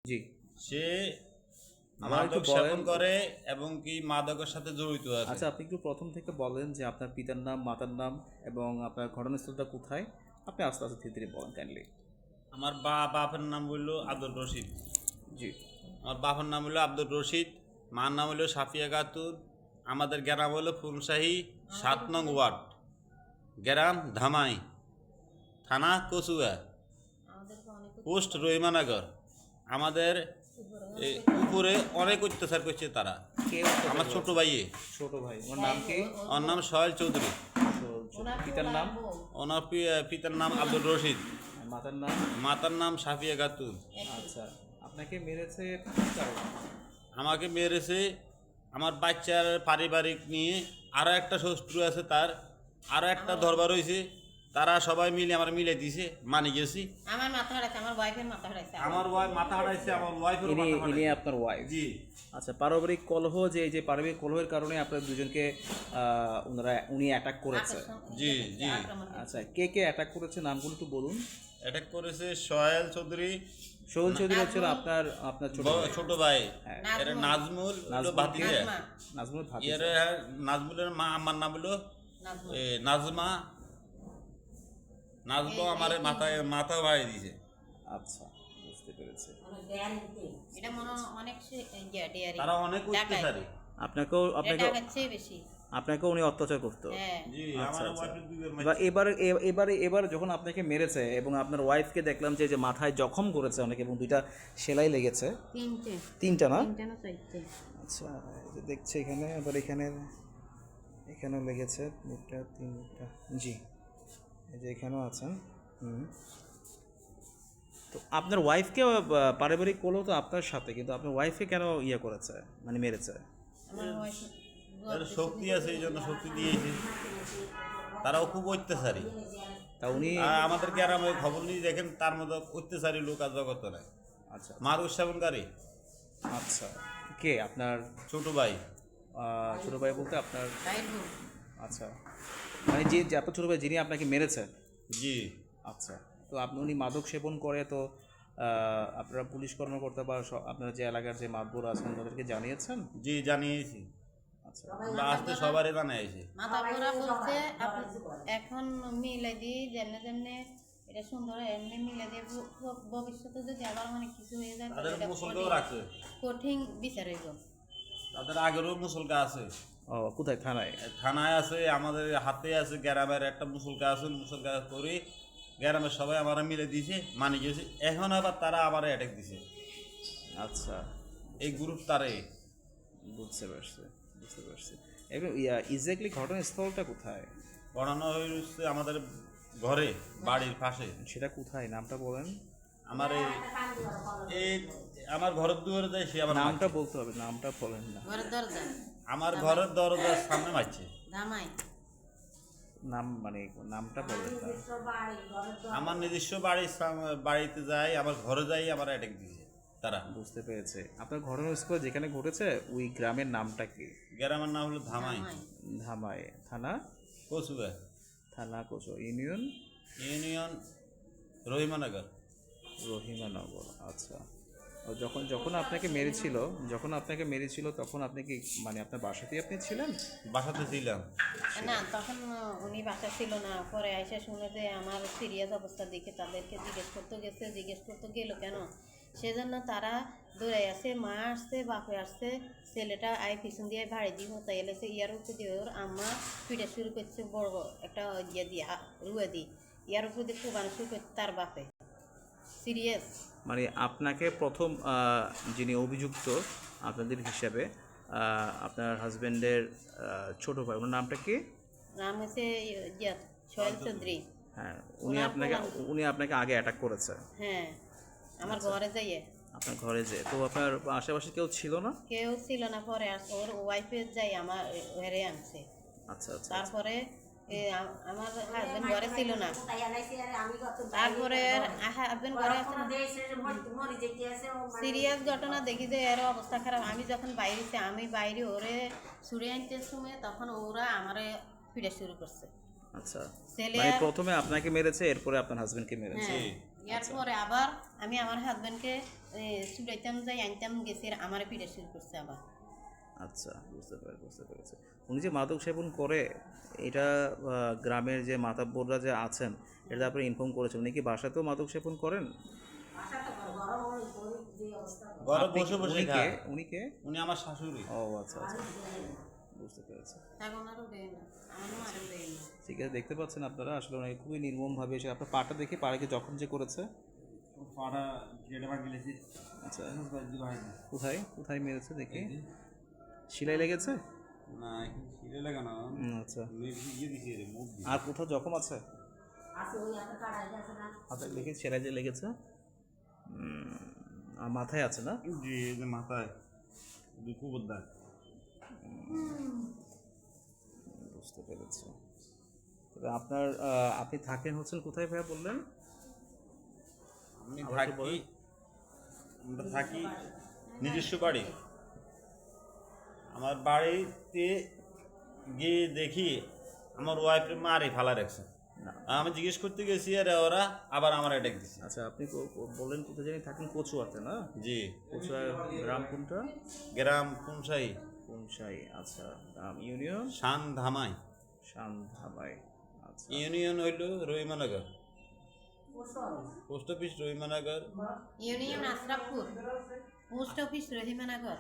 জি। সে আমার একটু মাদক বলেন। সেবন করে এবং কি মাদকের সাথে জড়িত আছে। আচ্ছা, আপনি একটু প্রথম থেকে বলেন যে আপনার পিতার নাম, মাতার নাম এবং আপনার ঘটনাস্থলটা কোথায়? আপনি আস্তে আস্তে ধীরে ধীরে বলেন কাইন্ডলি। আমার বাপের নাম হইল আব্দুল রশিদ। জি। আমার বাপের নাম হইল আব্দুল রশিদ, মার নাম হইল সাফিয়া খাতুন। আমাদের গ্রাম হইল ফুলশাহী ৭ নং ওয়ার্ড, গ্রাম ধামাই, থানা কচুয়া, পোস্ট রহিমানগর। আমাদের উপরে অনেক অত্যাচার করছে তারা। কে আমার ছোট ভাইয়ে, ছোট ভাই, ওর নাম কি? ওর নাম সোহেল চৌধুরী। পিতার নাম? ওনার পিতার নাম আব্দুল রশিদ, মাতার নাম? মাতার নাম সাফিয়া খাতুন। আচ্ছা, আপনাকে মেরেছে কি কারণে? আমাকে মেরেছে আমার বাচ্চার পারিবারিক নিয়ে। আরও একটা শত্রু আছে তার, আরও একটা দরবার হয়েছে। তারা সবাই মিলে আমার মিলে দিছে, মানি গেছি। আমার মাথা হারাইছে, আমার ওয়াইফের মাথা হারাইছে, আমার ওয়াইফ মাথা হারাইছে, আমার ওয়াইফের মাথা ইনি হারাইছে। আপনার ওয়াইফ? জি। আচ্ছা, পারিবারিক কলহ, যে এই যে পারিবারিক কলহের কারণে আপনার দুজনকে উনি অ্যাটাক করেছে? জি জি। আচ্ছা, কে কে অ্যাটাক করেছে নামগুলো একটু বলুন। অ্যাটাক করেছে সোহেল চৌধুরী। সোহেল চৌধুরী হচ্ছিল আপনার ছোট ভাই। হ্যাঁ। এর নাজমুল হলো ভাতিজা। নাজমুল এর ভাতিজা। নাজমুলের মা আমার নাম হলো নাজমা। নাজমা আমার মাথা বাড়ি দিয়েছে। আচ্ছা, বুঝতে পেরেছি। এটা মনে হয় অনেক ডিয়ারি, তারা অনেক অত্যাচারী। আপনাকেও বেশি আপনাকেও উনি অত্যাচার করতো? হ্যাঁ। জি, আচ্ছা, আমার আচ্ছা। ওয়াইফের দুইবার এবার যখন আপনাকে মেরেছে এবং আপনার ওয়াইফকে দেখলাম যে মাথায় জখম করেছে অনেক এবং দুইটা সেলাই লেগেছে। তিনটা না? আচ্ছা, এই যে দেখছি এখানে, আবার এখানেও লেগেছে তিনটা। জি, এই যে এখানেও আছেন। তো আপনার ওয়াইফকে পারিবারিক কলহ তো আপনার সাথে, কিন্তু আপনার ওয়াইফকে কেন করেছে, মানে মেরেছে? আমার ওয়াইফ শক্তি আছে, এই জন্য শক্তি দিয়েছে। তারাও খুব অত্যাচারী। তা উনি আমাদের গ্রামে খবর নিয়ে দেখেন, তার মতো অত্যাচারী লোক আর জগত নাই। আচ্ছা মাদক সেবনকারী। আচ্ছা, কে আপনার ছোট ভাই? ছোটো ভাই বলতে আপনার? রাইডু। আচ্ছা, মানে যে আপনার ছোটো ভাই যিনি আপনাকে মেরেছে? জি। আচ্ছা, তো উনি মাদক সেবন করে, তো আপনারা পুলিশ কর্মকর্তা বা আপনারা যে এলাকার যে মাতবর আছেন তাদেরকে জানিয়েছেন? জি, জানিয়েছি। আচ্ছা, আসতে সবারই জানিয়েছি। মাথা পুরা বলছে এখন মিলাই দিই যেমনে এটা সুন্দর, এমনি মিলাই দিয়ে ভবিষ্যতে যদি আবার মানে কিছু হয়ে যায় তাদের মুসলকেও রাখছে, কঠিন বিচার হইব। তাদের আগেরও মুসলকা আছে। ও, কোথায়? থানায়? থানায় আছে, আমাদের হাতে আছে। গ্রামের একটা মুসলকা আছে, মুসলকা করে গ্রামের সবাই আমরা মিলে দিয়েছে, মানি গেছে। এখন আবার তারা আবার অ্যাটাক দিছে। আচ্ছা, এই গ্রুপ তারে। বুঝতে পারছি। এবং এক্স্যাক্টলি ঘটনাস্থলটা কোথায়? পড়ানো হয়েছে আমাদের ঘরে, বাড়ির পাশে। সেটা কোথায়, নামটা বলেন। আমার এই আমার ঘরের দুয়ারে যায়, সে আমার নামটা বলতে হবে, নামটা বলেন না। ঘরের দরজা, আমার ঘরের দরজার সামনে মারছে। ধামাই। নাম মানে নামটা বলেন না। আমার নিজস্ব বাড়িতে যাই, আমার ঘরে যাই, আমার অ্যাটাক দিয়েছে তারা। বুঝতে পেরেছে। আপনার ঘটনাস্থল যেখানে ঘটেছে ওই গ্রামের নামটা কি? গ্রামের নাম হলো ধামাই। ধামাই থানা? কচুয়া থানা কচুয়া, ইউনিয়ন রহিমানগর। রহিমানগর। আচ্ছা, ও যখন আপনাকে মেরেছিল তখন আপনি কি, মানে আপনার বাসাতেই আপনি ছিলেন? বাসাতে ছিলাম না, তখন উনি বাসা ছিল না। পরে আইসা শুনে যে আমার সিরিয়াস অবস্থা দেখে তাদেরকে জিজ্ঞেস করতে গেল কেন, সেজন্য তারা দৌড়াই আসে। মা আসছে, বাপে আসছে, ছেলেটা পিছন দিয়ে ভাড়ি দিব, তাই এলেছে ইয়ার উপর দিয়ে ওর আম্মা পিঠা শুরু করছে, বড় একটা দিয়ে রুয়া দি ইয়ার উপর দিয়ে কোবানো শুরু করছে তার বাপে। সিরিয়াস। মানে আপনাকে প্রথম যিনি অভিযুক্ত আপনাদের হিসাবে, আপনার হাজব্যান্ডের ছোট ভাই, ওনার নামটা কি? নাম হচ্ছে সোহেল চৌধুরী। হ্যাঁ, উনি আপনাকে আগে অ্যাটাক করেছে? হ্যাঁ, আমার ঘরে যাইয়ে। আপনার ঘরে যে, তো আপনার আশেপাশে কেউ ছিল না? কেউ ছিল না। পরে ওর ওয়াইফের যাই আমার হেরে আনছে। আচ্ছা আচ্ছা। তারপরে আমার হাজবেন্ড ঘরে ছিল না। তারপরে হাজবেন্ড ঘরে সিরিয়াস ঘটনা দেখি যে এর অবস্থা খারাপ। আমি যখন বাইরে ওরে ছুড়ে আনতে সময় তখন ওরা আমারে ফিরে শুরু করছে। আচ্ছা, মানে প্রথমে আপনাকে মেরেছে, এরপরে আপনার হাজবেন্ডকে মেরেছে? এরপরে আবার আমি আমার হাজবেন্ডকে চুড়াইতাম যাই আনতাম গেছে আমার পিঠে শুরু করছে আবার। আচ্ছা, বুঝতে পেরেছি। উনি যে মাদক সেবন করে এটা গ্রামের যে মাতাব্বররা যে আছেন এটা আপনি ইনফর্ম করেছেন, উনি কি বাসাতেও মাদক সেবন করেন? ঘরে বসে বসে উনি কে? খায়। উনি কে? উনি আমার শাশুড়ি। ও আচ্ছা, বুঝতে পেরেছি। এখন আরও দেয় না, আমার মারও দেয় না। ঠিক আছে, দেখতে পাচ্ছেন আপনারা আসলে ওনাকে খুবই নির্মমভাবে এসে আপনার পাটা দেখি, পাড়াকে জখম যে করেছে। পাড়া কেটে গেলেছি। আচ্ছা, কোথায় মেরেছে দেখি? শিলাই লেগেছে? না এখন ছিঁড়ে লাগানো আচ্ছা, ইয়ে দিছি রে মুখ দিয়ে। আর কোথাও জখম আছে? হাতে দেখি সেলাই যে লেগেছে। আর মাথায় আছে না? জি এই যে মাথায় দুঃখ বোধ। বুঝতে পেরেছি। তবে আপনি থাকেন হচ্ছেন কোথায় ভাইয়া বললেন? আমি আবার একটু থাকি, বলেন। আমরা থাকি নিজস্ব বাড়ি। আমার বাড়িতে গিয়ে দেখি আমার ওয়াইফের মারে ফালা রাখছে। না। আমি জিজ্ঞেস করতে গেছি আর ওরা আবার আমার অ্যাটাক দিচ্ছে। আচ্ছা, আপনি বললেন কোথায় জানি থাকেন? কচুয়াতে না? জি, কচুয়া গ্রাম কোনটা? গ্রাম পুনশাহী, কোনসাই। আচ্ছা, গ্রাম ইউনিয়ন শান ধামাই। শান্ধাবাই। আচ্ছা, ইউনিয়ন হইল Rahimanagar, post office Rahimanagar, union Ashrafpur, post office Rahimanagar.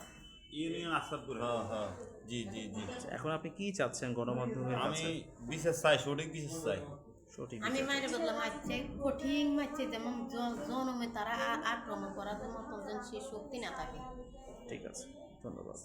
Union Asadpur. হ্যাঁ হ্যাঁ, জি জি জি। এখন আপনি কি চাচ্ছেন গণমাধ্যমের আমি কাছে? বিশেষ চাই, সঠিক বিশেষ চাই। সঠিক আমি বিচার মায়ের চাচ্ছেন। বদলা মারছে, কঠিন মারছে, যেমন জনমে তারা আক্রমণ করার মতো যেন সে শক্তি না থাকে। ঠিক আছে, ধন্যবাদ।